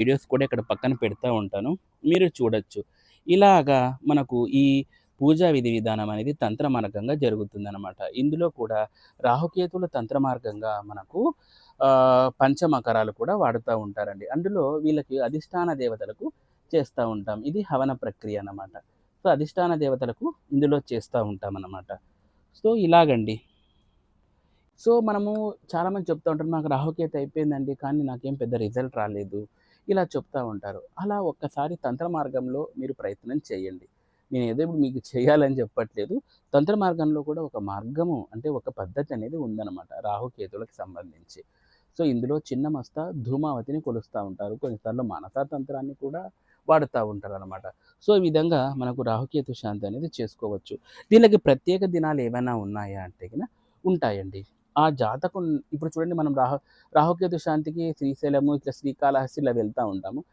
Videos కూడా ఇక్కడ పక్కన పెడతా ఉంటాను. మీరు చూడొచ్చు. ఇలాగా మనకు ఈ పూజా విధి విధానం అనేది తంత్ర మార్గంగా జరుగుతుందనమాట. ఇందులో కూడా రాహుకేతువుల తంత్ర మార్గంగా మనకు పంచమకరాలు కూడా వాడుతా ఉంటారండి. అందులో వీళ్ళకి అధిష్టాన దేవతలకు చేస్తా ఉంటాం. ఇది హవన ప్రక్రియ అన్నమాట. సో, అధిష్టాన దేవతలకు ఇందులో చేస్తా ఉంటామన్నమాట. సో, ఇలాగండి. సో, మనము చాలామంది చెప్తా ఉంటారు, "నాకు రాహుకేతు అయిపోయిందండి. కానీ నాకేం పెద్ద రిజల్ట్ రాలేదు." ఇలా చెప్తా ఉంటారు. అలా ఒక్కసారి తంత్ర మార్గంలో మీరు ప్రయత్నం చేయండి. నేనేదో ఇప్పుడు మీకు చేయాలని చెప్పట్లేదు. తంత్ర మార్గంలో కూడా ఒక మార్గము అంటే ఒక పద్ధతి అనేది ఉందనమాట రాహుకేతువులకు సంబంధించి. సో, ఇందులో చిన్న మస్తా ధూమావతిని కొలుస్తా ఉంటారు. కొన్నిసార్లు మనసా తంత్రాన్ని కూడా వాడుతా ఉంటారనమాట. సో, ఈ విధంగా మనకు రాహుకేతు శాంతి అనేది చేసుకోవచ్చు. దీనికి ప్రత్యేక దినాలు ఏవైనా ఉన్నాయా అంటే గిన ఉంటాయండి. ఆ జాతకం ఇప్పుడు చూడండి, మనం రాహుకేతు శాంతికి శ్రీశైలము, ఇట్లా శ్రీకాళహస్తి ఇలా వెళ్తా ఉంటాము.